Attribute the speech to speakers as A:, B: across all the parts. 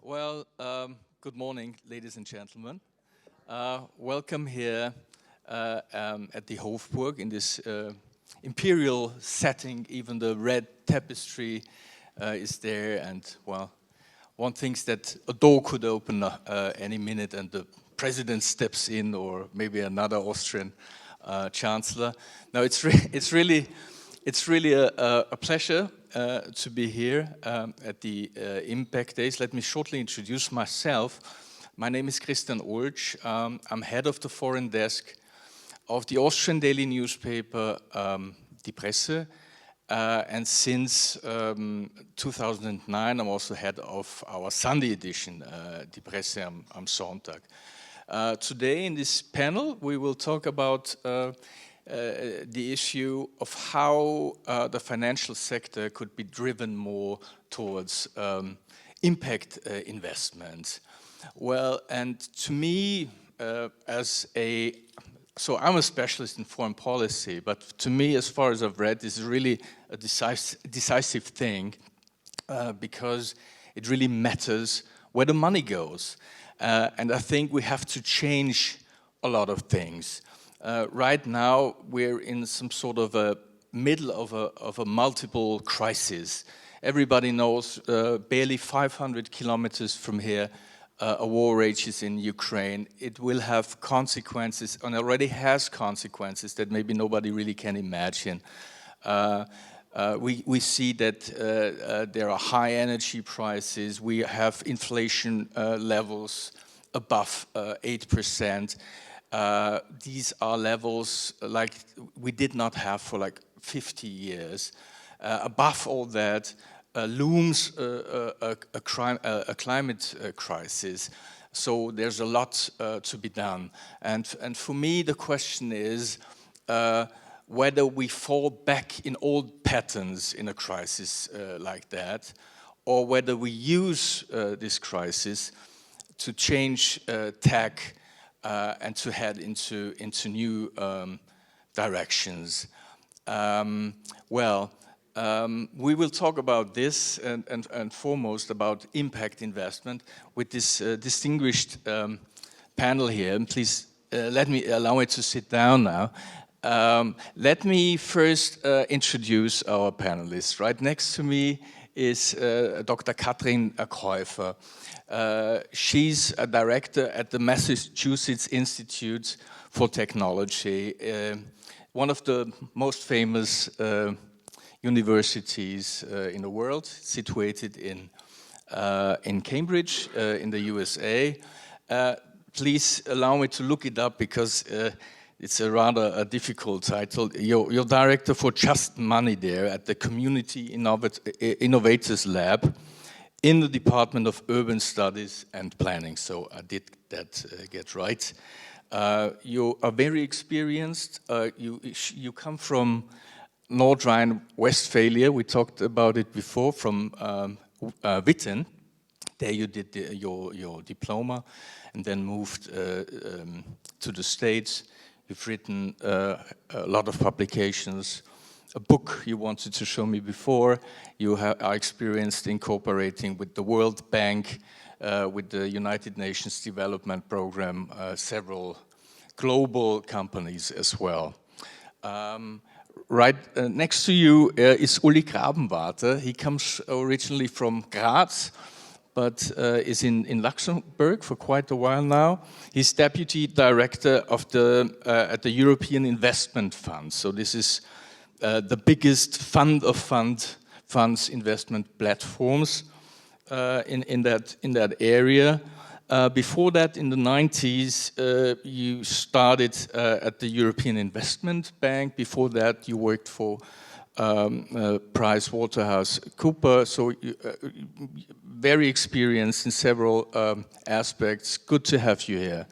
A: Well, good morning, ladies and gentlemen. Welcome here at the Hofburg in this imperial setting. Even the red tapestry is there, and well, one thinks that a door could open any minute and the president steps in, or maybe another Austrian chancellor. Now, it's really a pleasure to be here at the Impact Days. Let me shortly introduce myself. My name is Christian Ulsch. I'm head of the foreign desk of the Austrian daily newspaper Die Presse, and since 2009 I'm also head of our Sunday edition, Die Presse am Sonntag. Today in this panel we will talk about the issue of how the financial sector could be driven more towards impact investments. Well, and to me, so I'm a specialist in foreign policy, but to me, as far as I've read, this is really a decisive thing because it really matters where the money goes. And I think we have to change a lot of things. Right now, we're in some sort of a middle of a multiple crisis. Everybody knows barely 500 kilometers from here, a war rages in Ukraine. It will have consequences, and already has consequences that maybe nobody really can imagine. We see that there are high energy prices. We have inflation levels above 8%. These are levels like we did not have for like 50 years. Above all that looms a climate crisis. So there's a lot to be done. And for me, the question is whether we fall back in old patterns in a crisis like that, or whether we use this crisis to change tack and to head into new directions. We will talk about this and foremost about impact investment with this distinguished panel here. And please allow me to sit down now. Let me first introduce our panelists. Right next to me is Dr. Katrin Käufer. She's a director at the Massachusetts Institute for Technology, one of the most famous universities in the world, situated in Cambridge, in the USA. Please allow me to look it up because it's a rather difficult title. You're director for Just Money there at the Community Innovators Lab in the Department of Urban Studies and Planning. So I did that get right. You are very experienced. You come from North Rhine-Westphalia. We talked about it before, from Witten. There you did your diploma and then moved to the States. You've written a lot of publications, a book you wanted to show me before. You are experienced in cooperating with the World Bank, with the United Nations Development Program, several global companies as well. Right next to you is Uli Grabenwarter. He comes originally from Graz, but is in Luxembourg for quite a while now. He's deputy director of at the European Investment Fund. So this is the biggest fund of funds investment platforms in that area. Before that, in the 90s, you started at the European Investment Bank. Before that, you worked for PricewaterhouseCoopers. So very experienced in several aspects. Good to have you here.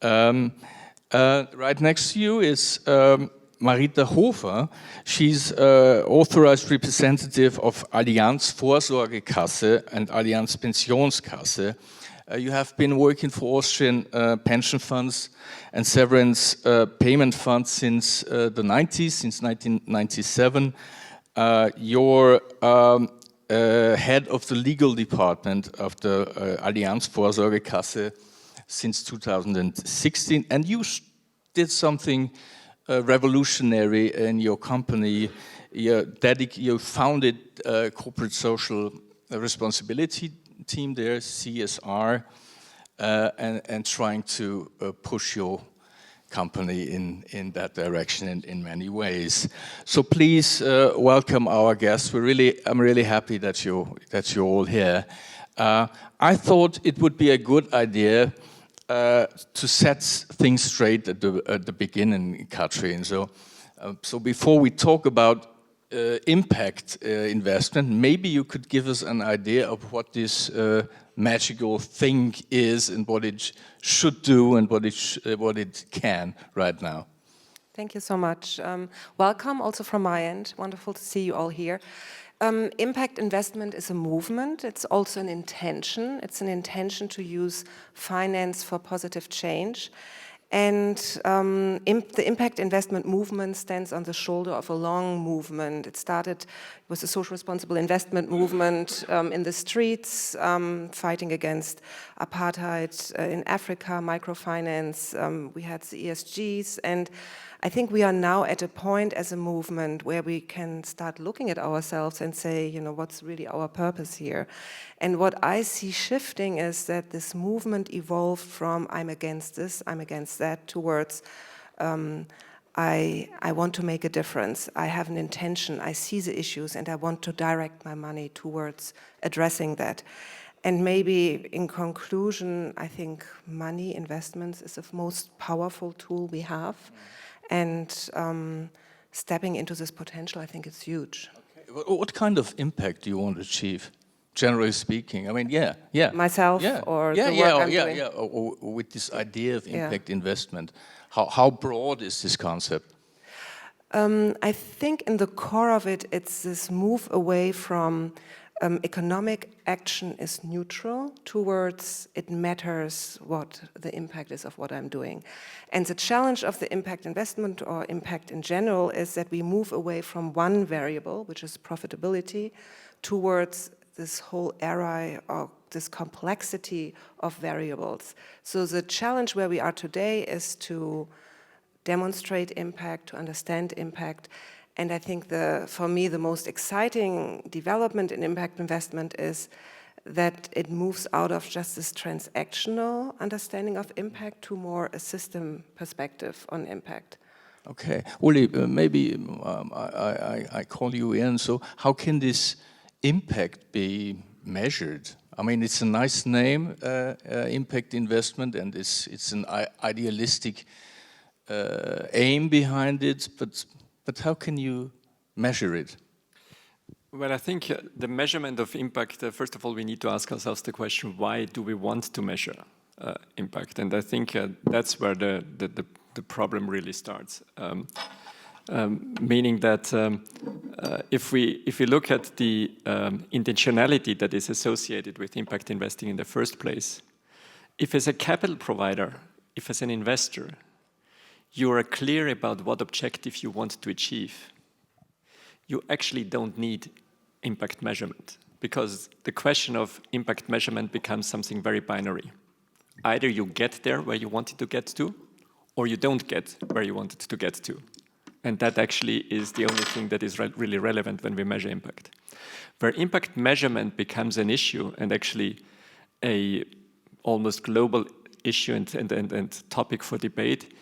A: Right next to you is Marita Hofer. She's authorized representative of Allianz Vorsorgekasse and Allianz Pensionskasse. You have been working for Austrian pension funds and severance payment funds since the 90s, since 1997. You're head of the legal department of the Allianz Vorsorgekasse since 2016, and you did something revolutionary in your company. You founded a corporate social responsibility team there, CSR, and trying to push your company in that direction in many ways. So please welcome our guests. I'm really happy that you're all here. I thought it would be a good idea to set things straight at the beginning, Katrin. So before we talk about impact investment, maybe you could give us an idea of what this magical thing is and what it should do and what it can right now.
B: Thank you so much. Welcome also from my end. Wonderful to see you all here. Impact investment is a movement. It's also an intention. It's an intention to use finance for positive change. And the impact investment movement stands on the shoulder of a long movement. It started with the social responsible investment movement in the streets, fighting against apartheid in Africa, microfinance. We had the ESGs, and I think we are now at a point as a movement where we can start looking at ourselves and say, you know, what's really our purpose here? And what I see shifting is that this movement evolved from I'm against this, I'm against that, towards I want to make a difference. I have an intention, I see the issues, and I want to direct my money towards addressing that. And maybe in conclusion, I think money investments is the most powerful tool we have. And stepping into this potential, I think it's huge.
A: Okay. What kind of impact do you want to achieve, generally speaking? I mean, yeah.
B: Myself or the work I'm doing?
A: Or with this idea of impact investment. How broad is this concept?
B: I think in the core of it, it's this move away from economic action is neutral towards it matters what the impact is of what I'm doing. And the challenge of the impact investment or impact in general is that we move away from one variable, which is profitability, towards this whole array or this complexity of variables. So the challenge where we are today is to demonstrate impact, to understand impact. And I think for me, the most exciting development in impact investment is that it moves out of just this transactional understanding of impact to more a system perspective on impact.
A: Okay. Uli, maybe I call you in. So how can this impact be measured? I mean, it's a nice name, impact investment, and it's an idealistic aim behind it, but how can you measure it?
C: Well, I think the measurement of impact, first of all, we need to ask ourselves the question, why do we want to measure impact? And I think that's where the problem really starts. Meaning that if we look at the intentionality that is associated with impact investing in the first place, if as a capital provider, if as an investor, you are clear about what objective you want to achieve, you actually don't need impact measurement, because the question of impact measurement becomes something very binary. Either you get there where you wanted to get to, or you don't get where you wanted to get to. And that actually is the only thing that is really relevant when we measure impact. Where impact measurement becomes an issue, and actually a almost global issue and topic for debate,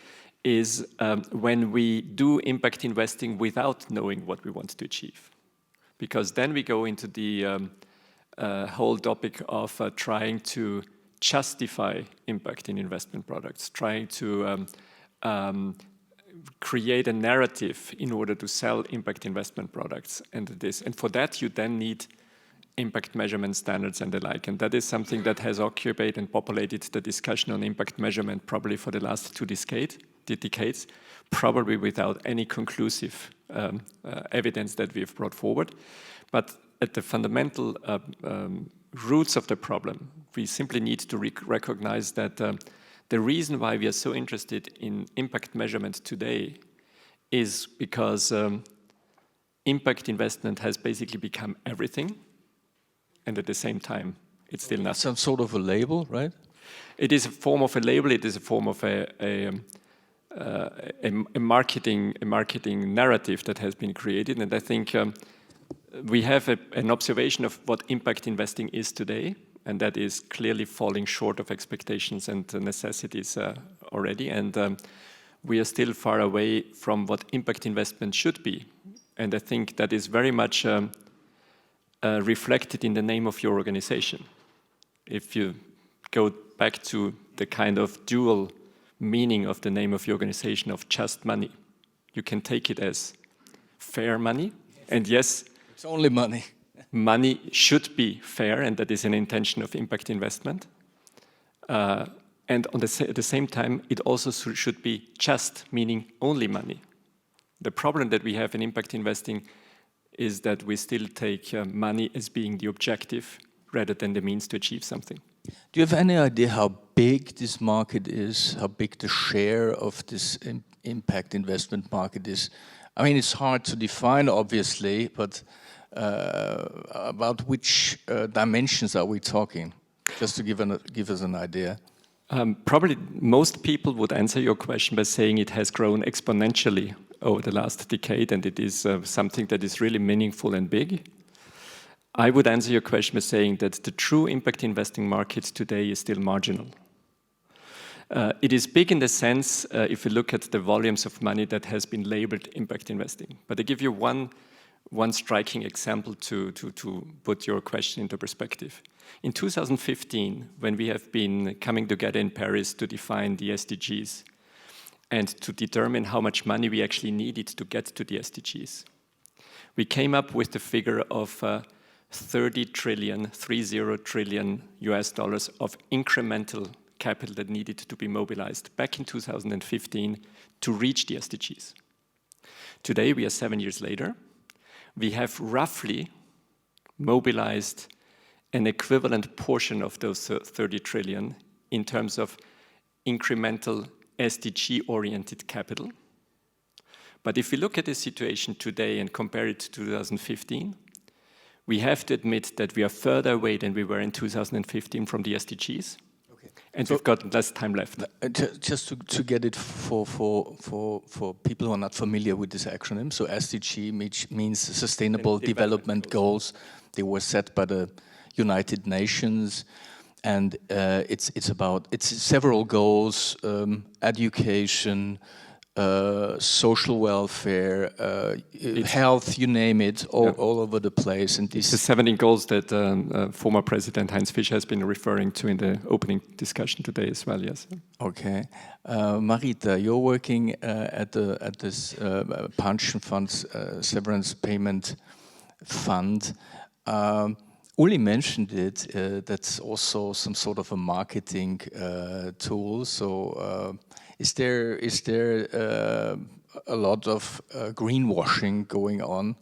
C: is when we do impact investing without knowing what we want to achieve. Because then we go into the whole topic of trying to justify impact in investment products, trying to create a narrative in order to sell impact investment products and this. And for that, you then need impact measurement standards and the like. And that is something that has occupied and populated the discussion on impact measurement probably for the last two decades, probably without any conclusive evidence that we've brought forward. But at the fundamental roots of the problem, we simply need to recognize that the reason why we are so interested in impact measurement today is because impact investment has basically become everything. and at the same time, it's still nothing.
A: Some sort of a label, right?
C: It is a form of a label. It is a form of a marketing narrative that has been created, and I think we have an observation of what impact investing is today, and that is clearly falling short of expectations and necessities already. And we are still far away from what impact investment should be. And I think that is very much reflected in the name of your organization. If you go back to the kind of dual meaning of the name of your organization of just money, you can take it as fair money. And yes,
A: it's only money.
C: Money should be fair, and that is an intention of impact investment. And at the same time, it also should be just, meaning only money. The problem that we have in impact investing is that we still take money as being the objective rather than the means to achieve something.
A: Do you have any idea how big this market is, how big the share of this impact investment market is? I mean, it's hard to define, obviously, but about which dimensions are we talking? Just to give us an idea.
C: Probably most people would answer your question by saying it has grown exponentially over the last decade, and it is something that is really meaningful and big. I would answer your question by saying that the true impact investing market today is still marginal. It is big in the sense, if you look at the volumes of money that has been labeled impact investing. But I give you one striking example to put your question into perspective. In 2015, when we have been coming together in Paris to define the SDGs and to determine how much money we actually needed to get to the SDGs, we came up with the figure of 30 trillion US dollars of incremental capital that needed to be mobilized back in 2015 to reach the SDGs. Today, we are 7 years later. We have roughly mobilized an equivalent portion of those 30 trillion in terms of incremental SDG-oriented capital. But if we look at the situation today and compare it to 2015, we have to admit that we are further away than we were in 2015 from the SDGs. Okay. And so we've got less time left.
A: Just to get it for people who are not familiar with this acronym, so SDG means Sustainable Development Goals. They were set by the United Nations, and it's several goals: education, social welfare, health, you name it, all over the place. And
C: it's the 17 goals that former President Heinz Fischer has been referring to in the opening discussion today as well, yes.
A: Okay. Marita, you're working at this pension fund, severance payment fund. Uli mentioned it, that's also some sort of a marketing tool. So is there a lot of greenwashing going on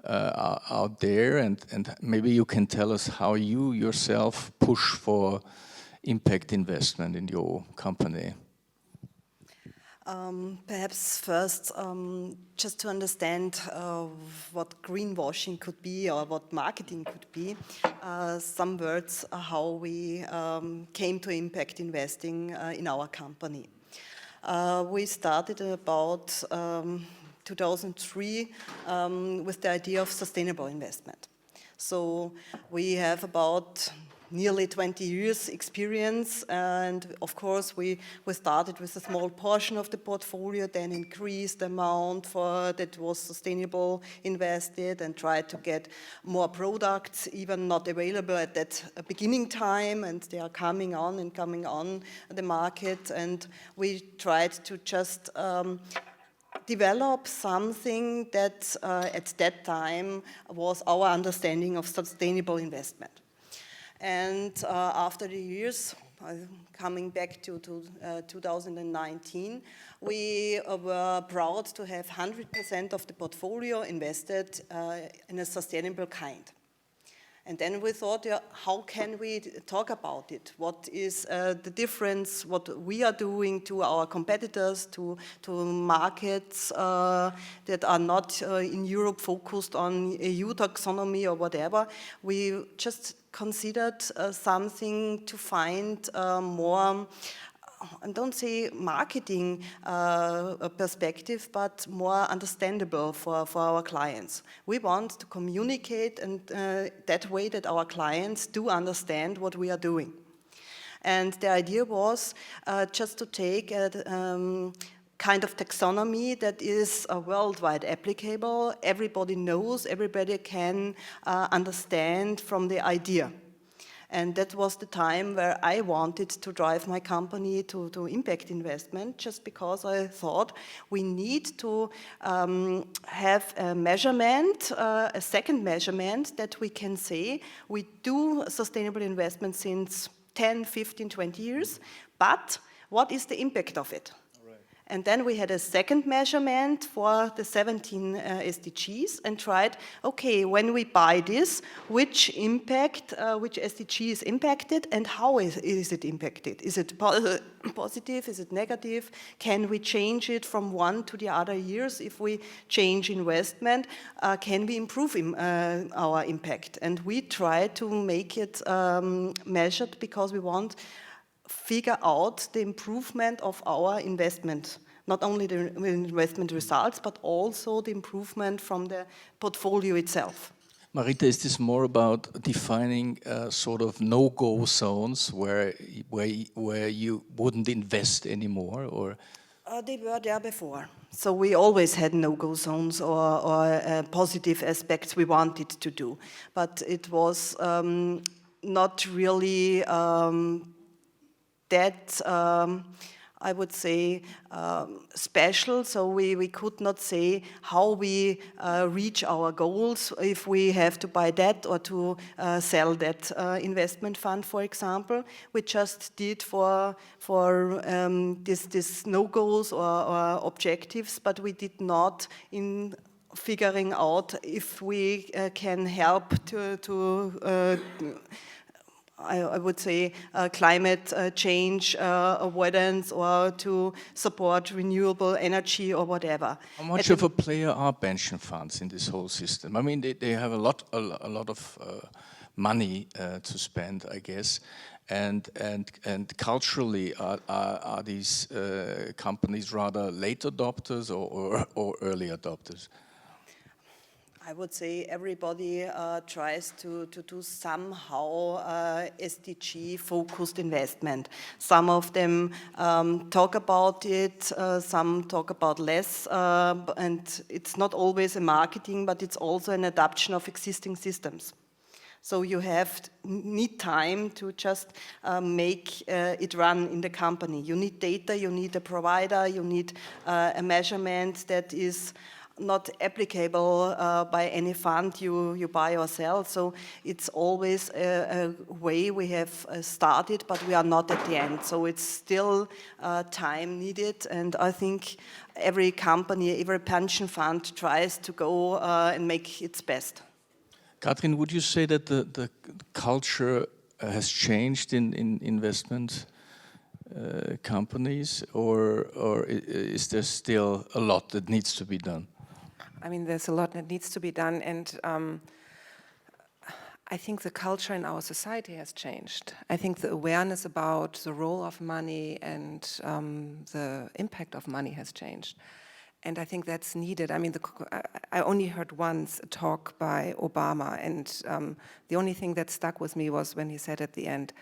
A: out there? And maybe you can tell us how you yourself push for impact investment in your company.
D: Perhaps first, just to understand what greenwashing could be or what marketing could be, some words how we came to impact investing in our company. We started about 2003 with the idea of sustainable investment. So we have about nearly 20 years experience, and of course we started with a small portion of the portfolio, then increased the amount that was sustainable invested and tried to get more products even not available at that beginning time, and they are coming on the market, and we tried to just develop something that at that time was our understanding of sustainable investment. And after the years, coming back to 2019, we were proud to have 100% of the portfolio invested in a sustainable kind. And then we thought, yeah, how can we talk about it? What is the difference, what we are doing to our competitors, to markets that are not in Europe focused on EU taxonomy or whatever. We just considered something to find more, I don't say marketing perspective, but more understandable for our clients. We want to communicate and that way that our clients do understand what we are doing. And the idea was just to take a kind of taxonomy that is worldwide applicable. Everybody knows, everybody can understand from the idea. And that was the time where I wanted to drive my company to impact investment, just because I thought we need to have a measurement, a second measurement that we can say we do sustainable investment since 10, 15, 20 years, but what is the impact of it? And then we had a second measurement for the 17 SDGs and tried, okay, when we buy this, which SDG is impacted and how is it impacted? Is it positive? Is it negative? Can we change it from one to the other years? If we change investment, can we improve our impact? And we try to make it measured because we want figure out the improvement of our investment, not only the investment results, but also the improvement from the portfolio itself.
A: Marita, is this more about defining sort of no-go zones where you wouldn't invest anymore, or?
D: They were there before. So we always had no-go zones or positive aspects we wanted to do. But it was not really that, I would say, special. So we could not say how we reach our goals if we have to buy that or to sell that investment fund, for example. We just did for this no-goals or objectives, but we did not in figuring out if we can help to I would say climate change avoidance or to support renewable energy or whatever.
A: How much of a player are pension funds in this whole system? I mean, they have a lot of money to spend, I guess, and culturally are these companies rather late adopters or early adopters?
D: I would say everybody tries to do somehow SDG-focused investment. Some of them talk about it, some talk about less, and it's not always a marketing, but it's also an adoption of existing systems. So you need time to just make it run in the company. You need data, you need a provider, you need a measurement that is not applicable by any fund you buy or sell. So it's always a way we have started, but we are not at the end. So it's still time needed, and I think every company, every pension fund tries to go and make its best.
A: Katrin, would you say that the culture has changed in investment companies, or is there still a lot that needs to be done?
B: I mean, there's a lot that needs to be done, and I think the culture in our society has changed. I think the awareness about the role of money and the impact of money has changed. And I think that's needed. I mean, I only heard once a talk by Obama, and the only thing that stuck with me was when he said at the end,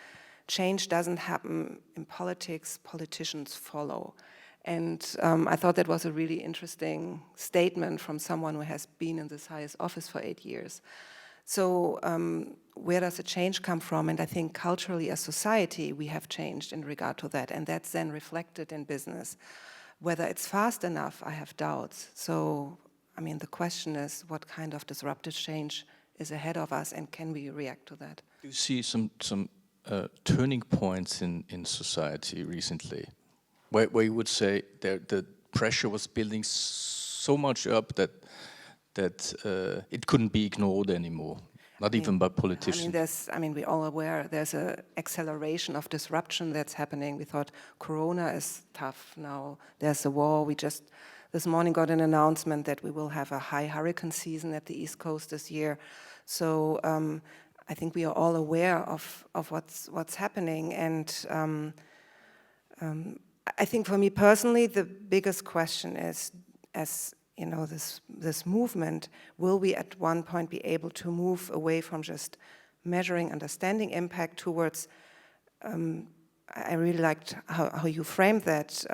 B: change doesn't happen in politics, politicians follow. And I thought that was a really interesting statement from someone who has been in this highest office for 8 years. So where does the change come from? And I think culturally as society, we have changed in regard to that. And that's then reflected in business. Whether it's fast enough, I have doubts. So, I mean, the question is what kind of disruptive change is ahead of us, and can we react to that?
A: Do you see some turning points in society recently, where you would say the pressure was building so much up that it couldn't be ignored anymore? Not even by
B: I
A: politicians.
B: mean, we're all aware there's an acceleration of disruption that's happening. We thought Corona is tough. Now there's a war. We just this morning got an announcement that we will have a high hurricane season at the East Coast this year. So I think we are all aware of what's happening. And I think for me personally, the biggest question is, as you know, this movement, will we at one point be able to move away from just measuring, understanding impact towards, I really liked how you framed that.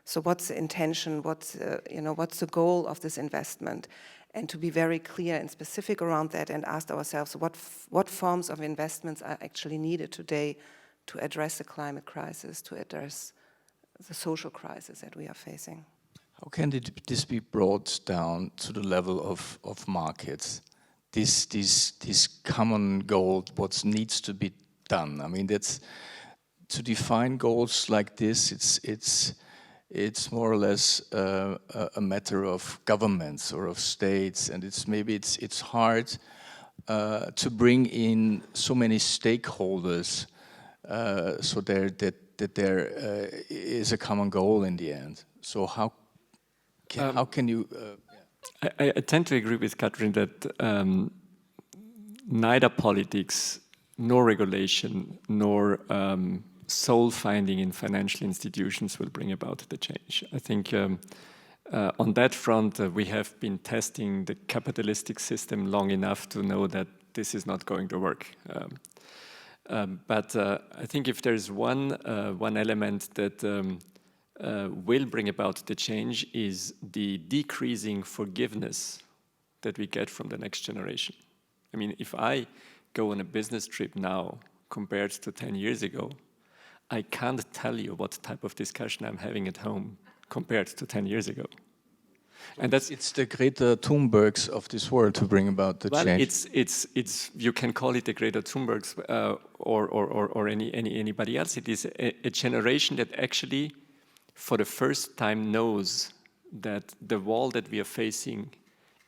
B: So what's the intention, what's the goal of this investment? And to be very clear and specific around that and ask ourselves what forms of investments are actually needed today to address the climate crisis, to address the social crisis that we are facing.
A: How can this be brought down to the level of markets? This common goal, what needs to be done? I mean, that's to define goals like this. It's more or less a matter of governments or of states, and it's hard to bring in so many stakeholders so that there is a common goal in the end. So how can you?
C: I tend to agree with Katrin that neither politics, nor regulation, nor soul finding in financial institutions will bring about the change. I think on that front, we have been testing the capitalistic system long enough to know that this is not going to work. But I think if there's one element that will bring about the change is the decreasing forgiveness that we get from the next generation. I mean, if I go on a business trip now compared to 10 years ago, I can't tell you what type of discussion I'm having at home compared to 10 years ago. And
A: it's the Greta Thunbergs of this world to bring about the change.
C: It's you can call it the Greta Thunbergs or anybody else. It is a generation that actually, for the first time, knows that the wall that we are facing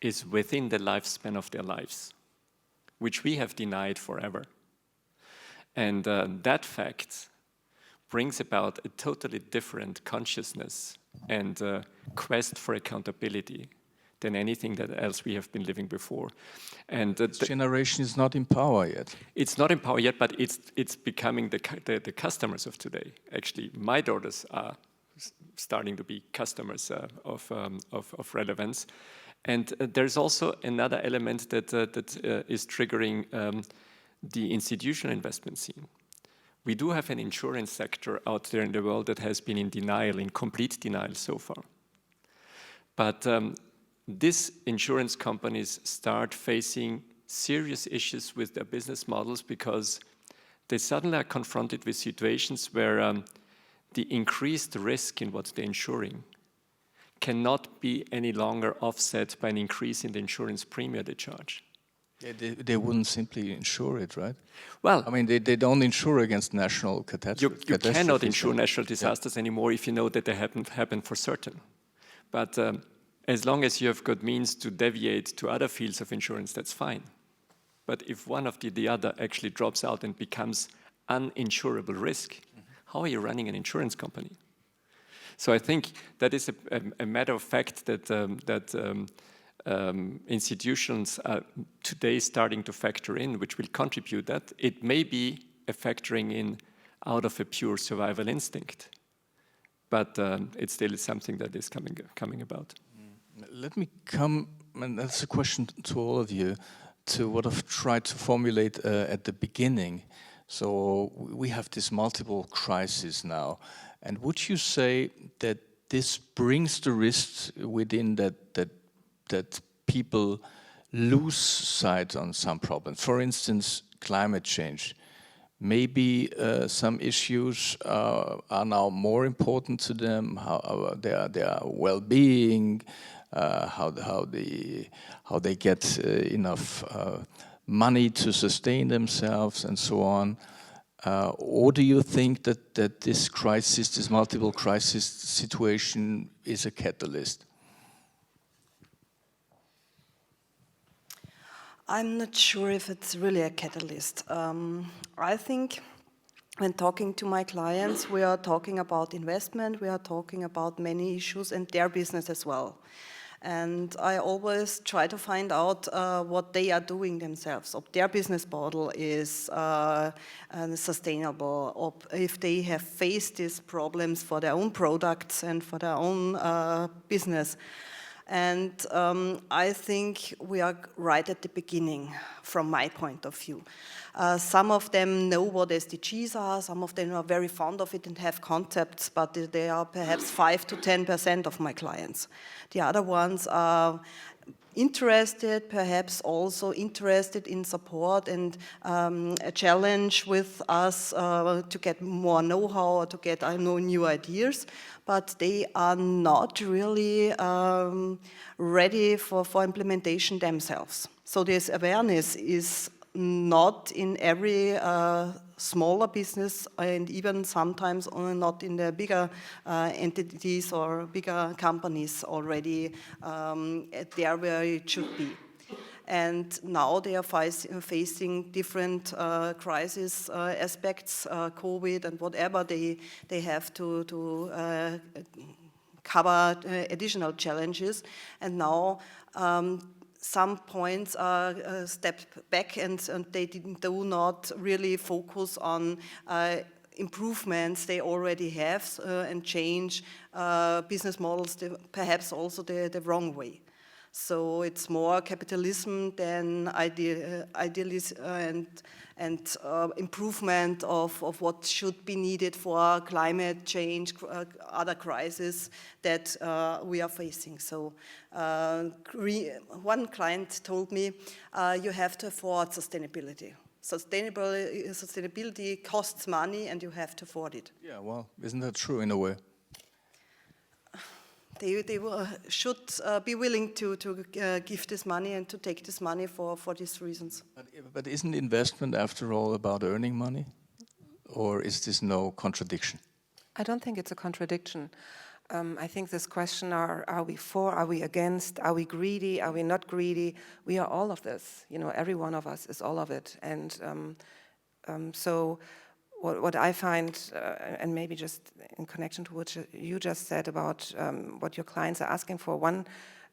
C: is within the lifespan of their lives, which we have denied forever. And that fact brings about a totally different consciousness and quest for accountability than anything that else we have been living before. And
A: this generation is not in power yet.
C: It's not in power yet, but it's becoming the customers of today. Actually, my daughters are starting to be customers of relevance. And there's also another element that is triggering the institutional investment scene. We do have an insurance sector out there in the world that has been in denial, in complete denial so far. But these insurance companies start facing serious issues with their business models because they suddenly are confronted with situations where the increased risk in what they're insuring cannot be any longer offset by an increase in the insurance premium they charge.
A: Yeah, they wouldn't simply insure it, right?
C: Well,
A: I mean, they don't insure against national catastrophes.
C: You cannot insure natural disasters anymore if you know that they happen for certain. But as long as you have got means to deviate to other fields of insurance, that's fine. But if one of the other actually drops out and becomes uninsurable risk, how are you running an insurance company? So I think that is a matter of fact that institutions are today starting to factor in, which will contribute that. It may be a factoring in out of a pure survival instinct, but it still is something that is coming about.
A: Let me come, and that's a question to all of you, to what I've tried to formulate at the beginning. So we have this multiple crisis now, and would you say that this brings the risk within that people lose sight on some problems? For instance, climate change. Maybe some issues are now more important to them, how their well-being, how they get enough money to sustain themselves, and so on. Or do you think that this crisis, this multiple crisis situation, is a catalyst?
D: I'm not sure if it's really a catalyst. I think when talking to my clients, we are talking about investment, we are talking about many issues and their business as well. And I always try to find out what they are doing themselves, if their business model is sustainable, or if they have faced these problems for their own products and for their own business. And I think we are right at the beginning, from my point of view. Some of them know what SDGs are, some of them are very fond of it and have concepts, but they are perhaps 5 to 10% of my clients. The other ones are interested, perhaps also interested in support and a challenge with us to get more know-how or to get new ideas, but they are not really ready for implementation themselves. So this awareness is not in every smaller business, and even sometimes not in the bigger entities or bigger companies already there where it should be. And now they are facing different crisis aspects, COVID and whatever, they have to cover additional challenges. And now some points are stepped back and they do not really focus on improvements they already have and change business models, perhaps also the wrong way. So it's more capitalism than idealism and improvement of what should be needed for climate change, other crises that we are facing. So one client told me, you have to afford sustainability. Sustainability costs money and you have to afford it.
A: Yeah, well, isn't that true in a way?
D: They should be willing to give this money and to take this money for these reasons.
A: But isn't investment, after all, about earning money? Or is this no contradiction?
B: I don't think it's a contradiction. I think this question, are we for, are we against, are we greedy, are we not greedy? We are all of this. You know, every one of us is all of it. And so what I find, and maybe just in connection to what you just said about what your clients are asking for, one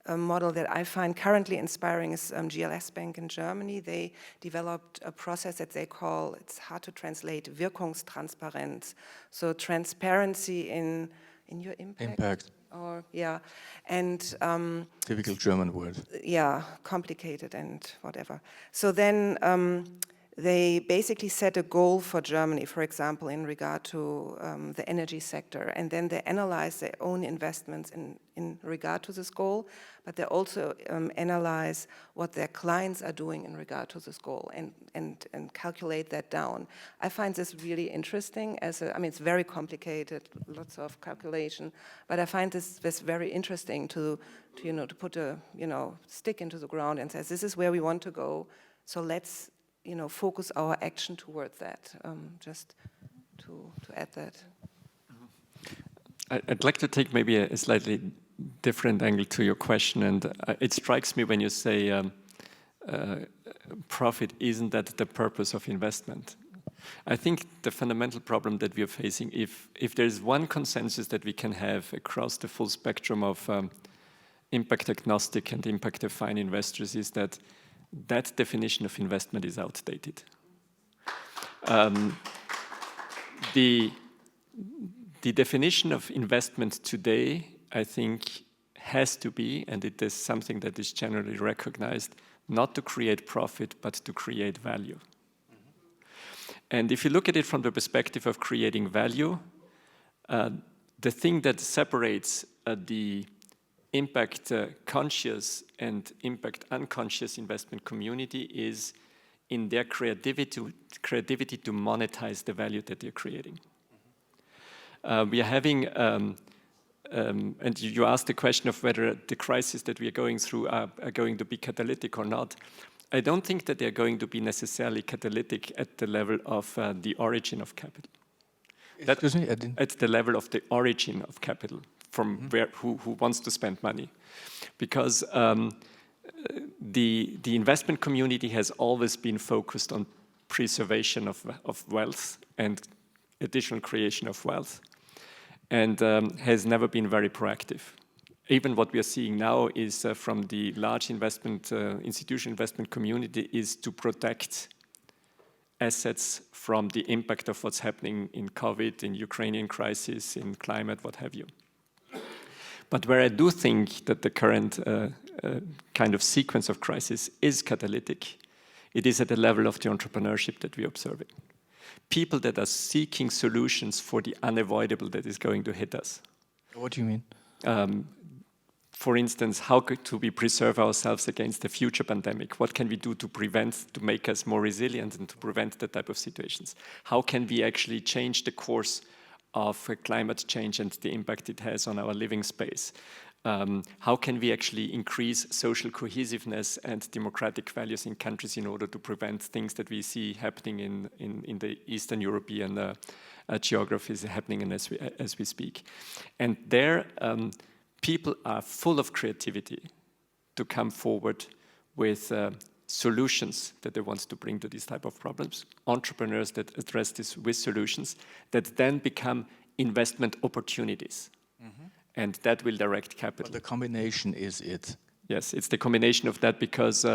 B: model that I find currently inspiring is GLS Bank in Germany. They developed a process that they call, it's hard to translate, Wirkungstransparenz. So transparency in your impact. Or, yeah, and
A: typical German word.
B: Yeah, complicated and whatever. So then they basically set a goal for Germany, for example, in regard to the energy sector, and then they analyze their own investments in regard to this goal, but they also analyze what their clients are doing in regard to this goal and calculate that down. I find this really interesting. I mean, it's very complicated, lots of calculation, but I find this very interesting to put a stick into the ground and say, this is where we want to go. So let's focus our action towards that, just to add that.
C: I'd like to take maybe a slightly different angle to your question, and it strikes me when you say profit isn't that the purpose of investment. I think the fundamental problem that we are facing, if there's one consensus that we can have across the full spectrum of impact agnostic and impact defined investors, is that definition of investment is outdated. The definition of investment today, I think, has to be, and it is something that is generally recognized, not to create profit, but to create value. And if you look at it from the perspective of creating value, the thing that separates the impact conscious and impact unconscious investment community is in their creativity to monetize the value that they're creating. We are having, and you asked the question of whether the crises that we are going through are going to be catalytic or not. I don't think that they're going to be necessarily catalytic at the level of the origin of capital.
A: Excuse me,
C: at the level of the origin of capital, from who wants to spend money. Because the investment community has always been focused on preservation of wealth and additional creation of wealth, and has never been very proactive. Even what we are seeing now is from the large institutional investment community is to protect assets from the impact of what's happening in COVID, in Ukrainian crisis, in climate, what have you. But where I do think that the current kind of sequence of crisis is catalytic, it is at the level of the entrepreneurship that we're observing. People that are seeking solutions for the unavoidable that is going to hit us.
A: What do you mean?
C: For instance, how do we preserve ourselves against a future pandemic? What can we do to prevent, to make us more resilient and to prevent that type of situations? How can we actually change the course of climate change and the impact it has on our living space? How can we actually increase social cohesiveness and democratic values in countries in order to prevent things that we see happening in the Eastern European geographies happening as we speak? And there, people are full of creativity to come forward with solutions that they want to bring to these type of problems. Entrepreneurs that address this with solutions that then become investment opportunities. Mm-hmm. And that will direct capital.
A: But the combination is it.
C: Yes, it's the combination of that because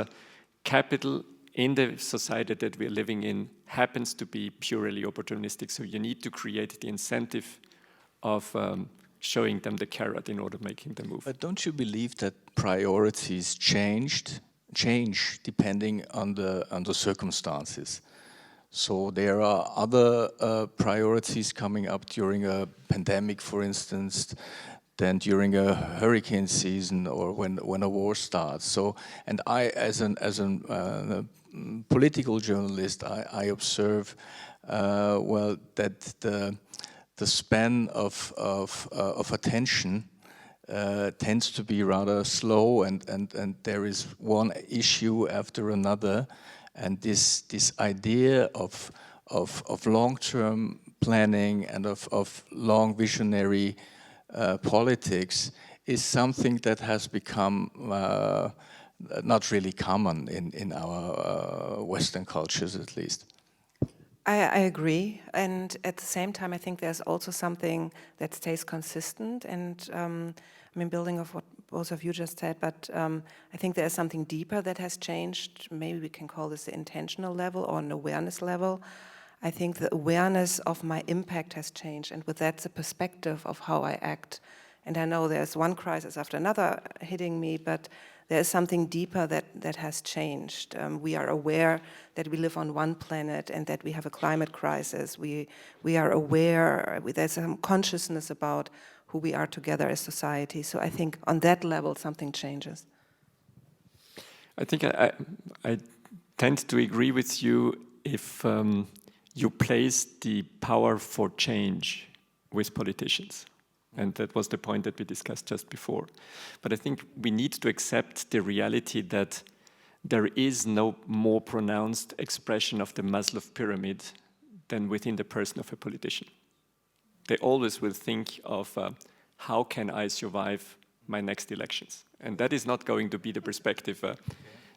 C: capital in the society that we're living in happens to be purely opportunistic. So you need to create the incentive of showing them the carrot in order making them move.
A: But don't you believe that priorities change depending on the circumstances? So there are other priorities coming up during a pandemic, for instance, than during a hurricane season or when a war starts. So, and I, as a political journalist, I observe well that the span of attention tends to be rather slow, and there is one issue after another, and this idea of long-term planning and of long visionary politics is something that has become not really common in our Western cultures, at least.
B: I agree, and at the same time, I think there's also something that stays consistent. And I mean, building off what both of you just said, but I think there's something deeper that has changed. Maybe we can call this the intentional level or an awareness level. I think the awareness of my impact has changed, and with that, the perspective of how I act. And I know there's one crisis after another hitting me, but there is something deeper that has changed. We are aware that we live on one planet and that we have a climate crisis. We are aware, there's some consciousness about who we are together as society. So I think on that level, something changes.
C: I think I tend to agree with you if you place the power for change with politicians. And that was the point that we discussed just before. But I think we need to accept the reality that there is no more pronounced expression of the Maslow pyramid than within the person of a politician. They always will think of how can I survive my next elections? And that is not going to be the perspective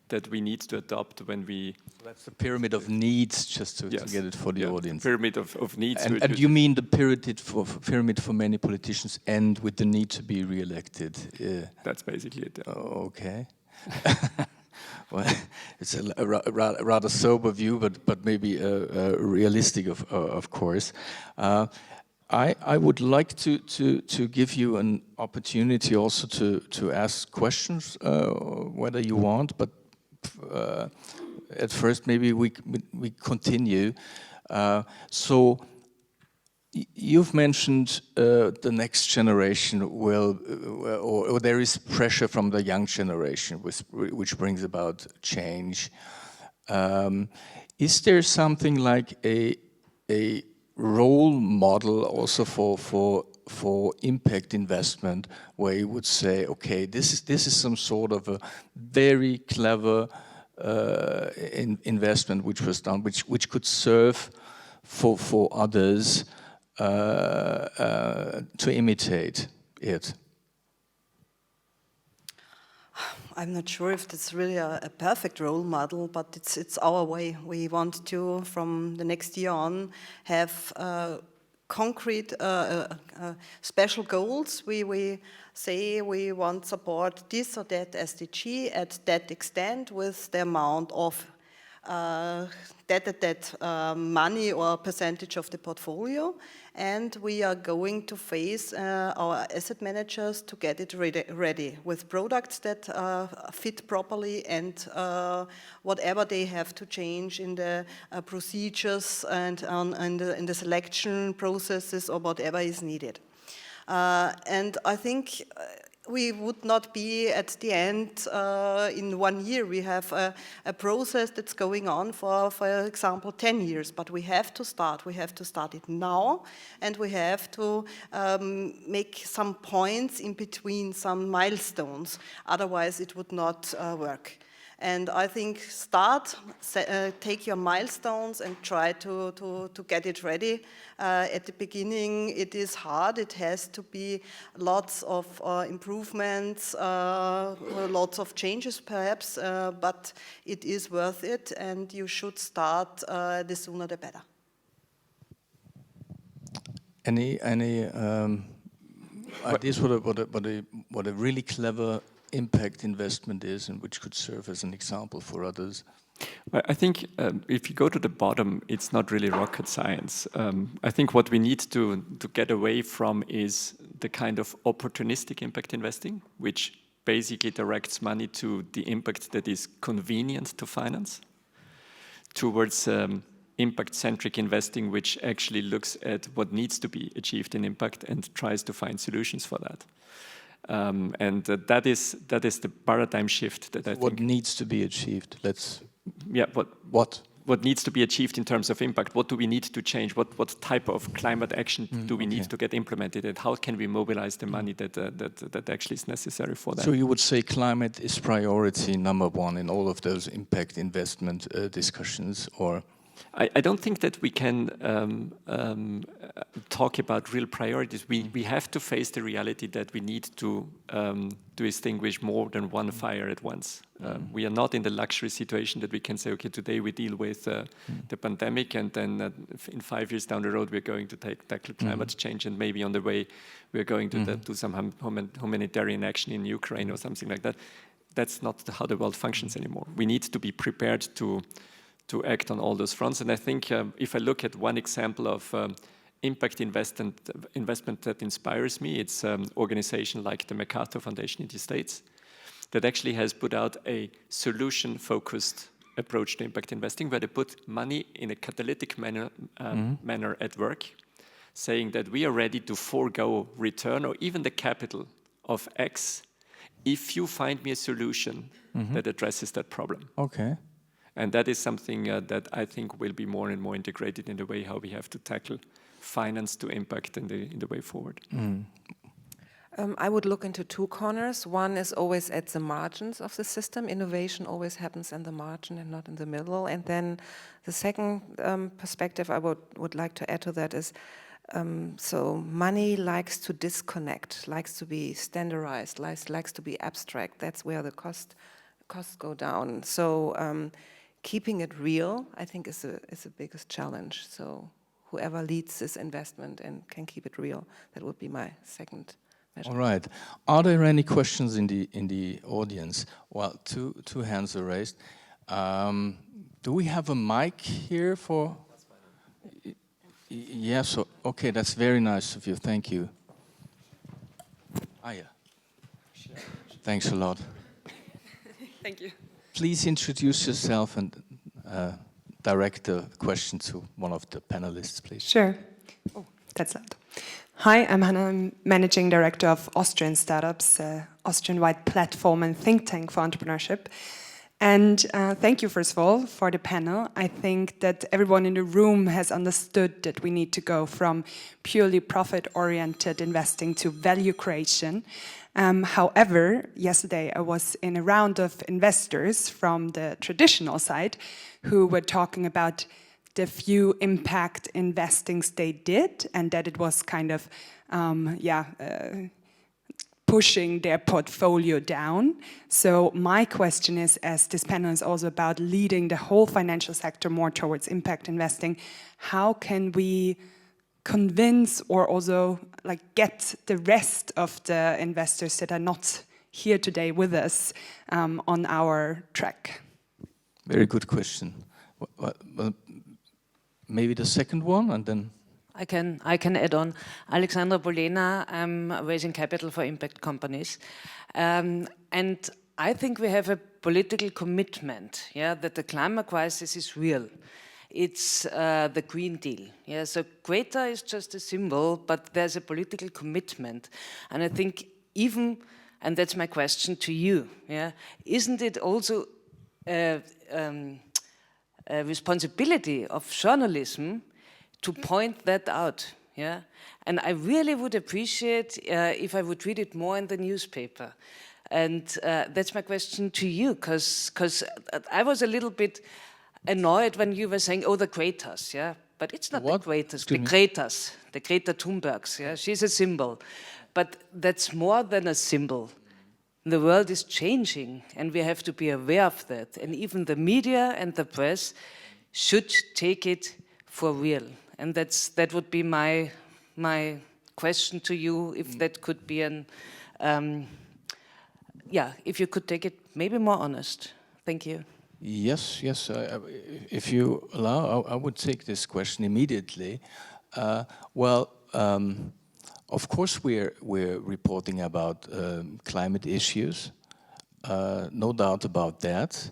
C: that we need to adopt when we...
A: That's the pyramid of needs, just to get it for the audience.
C: Pyramid of needs.
A: And you mean the pyramid for many politicians end with the need to be re-elected?
C: That's basically it.
A: Okay. Well, it's a rather sober view, but maybe realistic, of course. I would like to give you an opportunity also to ask questions, whether you want, but at first maybe we continue. So you've mentioned the next generation will, or there is pressure from the young generation, which brings about change. Is there something like a role model also for impact investment, where you would say, okay, this is some sort of a very clever investment which was done, which could serve for others to imitate it?
D: I'm not sure if that's really a perfect role model, but it's our way. We want to, from the next year on, have concrete special goals. We say we want support this or that SDG at that extent with the amount of that money or percentage of the portfolio, and we are going to phase our asset managers to get it ready with products that fit properly and whatever they have to change in the procedures and in the selection processes or whatever is needed. And I think we would not be at the end in 1 year. We have a process that's going on for example, 10 years, but we have to start. We have to start it now, and we have to make some points in between, some milestones. Otherwise, it would not work. And I think take your milestones and try to get it ready. At the beginning, it is hard. It has to be lots of improvements, lots of changes perhaps, but it is worth it, and you should start the sooner the better.
A: Any ideas what a really clever impact investment is, and which could serve as an example for others?
C: Well, I think if you go to the bottom, it's not really rocket science. I think what we need to get away from is the kind of opportunistic impact investing, which basically directs money to the impact that is convenient to finance, towards impact-centric investing, which actually looks at what needs to be achieved in impact and tries to find solutions for that. And that is the paradigm shift that I think.
A: What needs to be achieved?
C: What needs to be achieved in terms of impact? What do we need to change? What type of climate action do we need to get implemented? And how can we mobilize the money that actually is necessary for that?
A: So you would say climate is priority number one in all of those impact investment discussions, or?
C: I don't think that we can talk about real priorities. We have to face the reality that we need to extinguish more than one fire at once. We are not in the luxury situation that we can say, okay, today we deal with the pandemic, and then in 5 years down the road we're going to tackle climate change, and maybe on the way we're going to do some humanitarian action in Ukraine or something like that. That's not how the world functions anymore. We need to be prepared to act on all those fronts. And I think if I look at one example of impact investment that inspires me, it's an organization like the MacArthur Foundation in the States that actually has put out a solution-focused approach to impact investing, where they put money in a catalytic manner at work, saying that we are ready to forego return or even the capital of X if you find me a solution that addresses that problem.
A: Okay.
C: And that is something that I think will be more and more integrated in the way how we have to tackle finance to impact in the way forward.
B: I would look into two corners. One is always at the margins of the system. Innovation always happens in the margin and not in the middle. And then the second perspective I would like to add to that is, so money likes to disconnect, likes to be standardized, likes to be abstract. That's where the costs go down. So keeping it real, I think, is the biggest challenge. So whoever leads this investment and can keep it real, that would be my second measure.
A: All right. Are there any questions in the audience? Well, two hands are raised. Do we have a mic here for? Yes. Okay, that's very nice of you. Thank you. Yeah. Thanks a lot.
E: Thank you.
A: Please introduce yourself and direct the question to one of the panelists, please.
E: Sure. Oh, that's loud. Hi, I'm Hannah. I'm Managing Director of Austrian Startups, Austrian-wide platform and think tank for entrepreneurship. And thank you, first of all, for the panel. I think that everyone in the room has understood that we need to go from purely profit-oriented investing to value creation. However, yesterday I was in a round of investors from the traditional side who were talking about the few impact investings they did, and that it was kind of, pushing their portfolio down. So my question is, as this panel is also about leading the whole financial sector more towards impact investing, how can we convince or also like get the rest of the investors that are not here today with us on our track?
A: Very good question. Well, maybe the second one, and then
F: I can add on. Alexandra Bolena, I'm raising capital for impact companies. And I think we have a political commitment, yeah, that the climate crisis is real. It's the Green Deal. Yeah, so Greta is just a symbol, but there's a political commitment. And I think even, and that's my question to you, yeah, isn't it also a responsibility of journalism to point that out, yeah? And I really would appreciate if I would read it more in the newspaper. And that's my question to you, because I was a little bit annoyed when you were saying, oh, the Gretas, yeah? But it's not
A: what?
F: the Gretas, the Gretas, the Greta Thunbergs, yeah? She's a symbol. But that's more than a symbol. The world is changing, and we have to be aware of that. And even the media and the press should take it for real. And that would be my question to you, if that could be an, if you could take it maybe more honest. Thank you.
A: yes. If you allow, I would take this question immediately. Of course, we're reporting about climate issues, no doubt about that.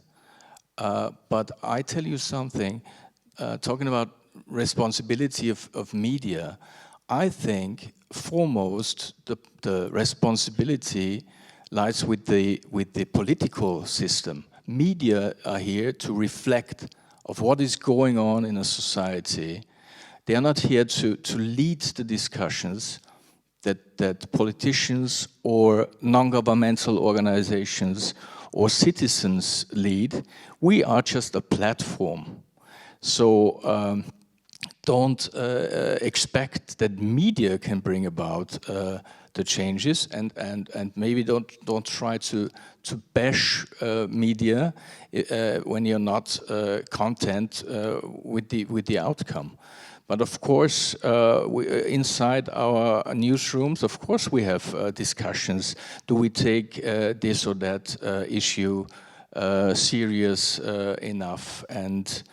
A: But I tell you something, talking about responsibility of media, I think foremost the responsibility lies with the political system. Media are here to reflect of what is going on in a society. They are not here to lead the discussions that politicians or non-governmental organizations or citizens lead. We are just a platform. So don't expect that media can bring about the changes, and maybe don't try to bash media when you're not content with the outcome. But of course, inside our newsrooms, of course, we have discussions. Do we take this or that issue serious enough? And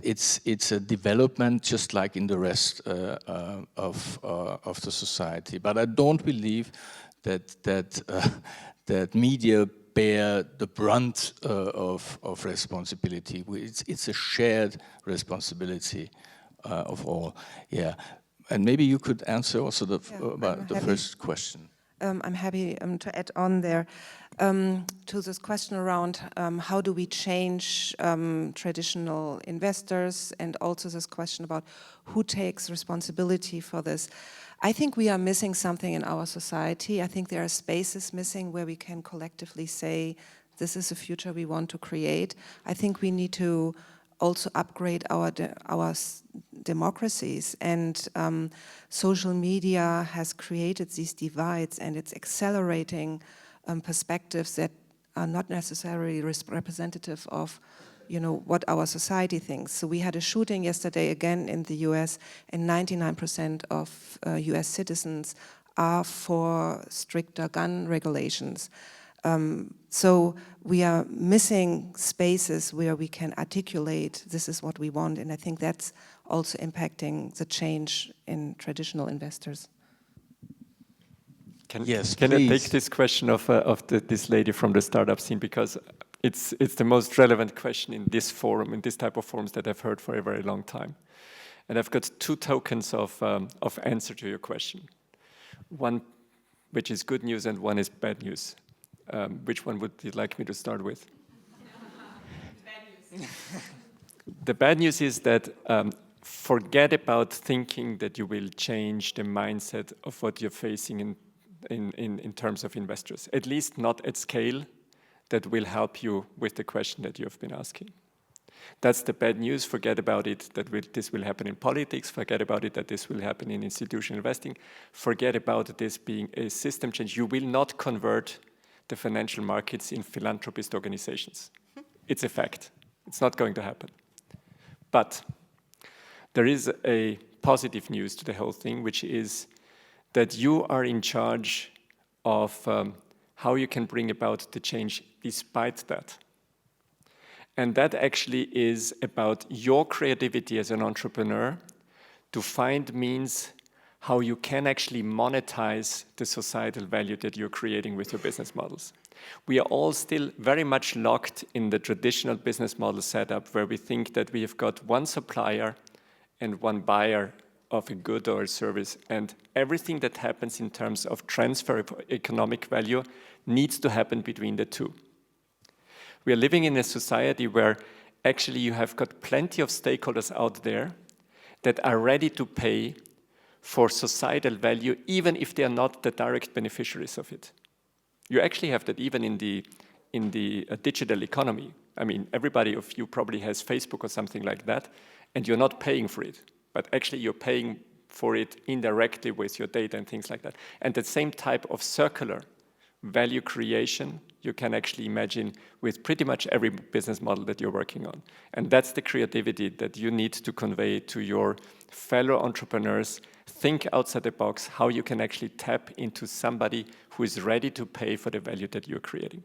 A: it's a development just like in the rest of the society. But I don't believe that media bear the brunt of responsibility. It's a shared responsibility of all. Yeah, and maybe you could answer also about the first question.
B: I'm happy to add on there to this question around how do we change traditional investors, and also this question about who takes responsibility for this. I think we are missing something in our society. I think there are spaces missing where we can collectively say, this is a future we want to create. I think we need to also upgrade our democracies, and social media has created these divides, and it's accelerating perspectives that are not necessarily representative of what our society thinks. So we had a shooting yesterday again in the US, and 99% of US citizens are for stricter gun regulations. So we are missing spaces where we can articulate this is what we want, and I think that's also impacting the change in traditional investors.
C: Can
A: please.
C: I take this question of this lady from the startup scene, because it's the most relevant question in this forum, in this type of forums that I've heard for a very long time. And I've got two tokens of answer to your question. One which is good news and one is bad news. Which one would you like me to start with? Bad news. The bad news is that forget about thinking that you will change the mindset of what you're facing in terms of investors, at least not at scale that will help you with the question that you have been asking. That's the bad news. Forget about it, this will happen in politics. Forget about it, that this will happen in institutional investing. Forget about this being a system change. You will not convert the financial markets in philanthropist organizations. It's a fact. It's not going to happen. But there is a positive news to the whole thing, which is that you are in charge of how you can bring about the change despite that. And that actually is about your creativity as an entrepreneur to find means how you can actually monetize the societal value that you're creating with your business models. We are all still very much locked in the traditional business model setup where we think that we have got one supplier and one buyer of a good or a service, and everything that happens in terms of transfer of economic value needs to happen between the two. We are living in a society where actually you have got plenty of stakeholders out there that are ready to pay for societal value, even if they are not the direct beneficiaries of it. You actually have that even in the digital economy. I mean, everybody of you probably has Facebook or something like that, and you're not paying for it, but actually you're paying for it indirectly with your data and things like that. And that same type of circular value creation you can actually imagine with pretty much every business model that you're working on. And that's the creativity that you need to convey to your fellow entrepreneurs. Think outside the box how you can actually tap into somebody who is ready to pay for the value that you're creating.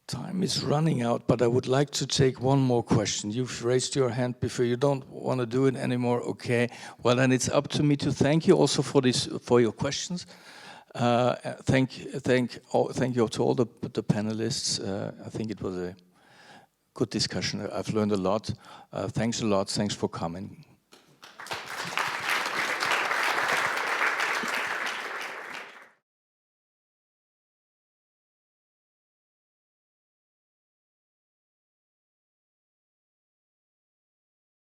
A: Time is running out, but I would like to take one more question. You've raised your hand before. You don't want to do it anymore. Okay. Well, then it's up to me to thank you also for your questions. Thank you to all the panelists. I think it was a good discussion. I've learned a lot. Thanks a lot. Thanks for coming.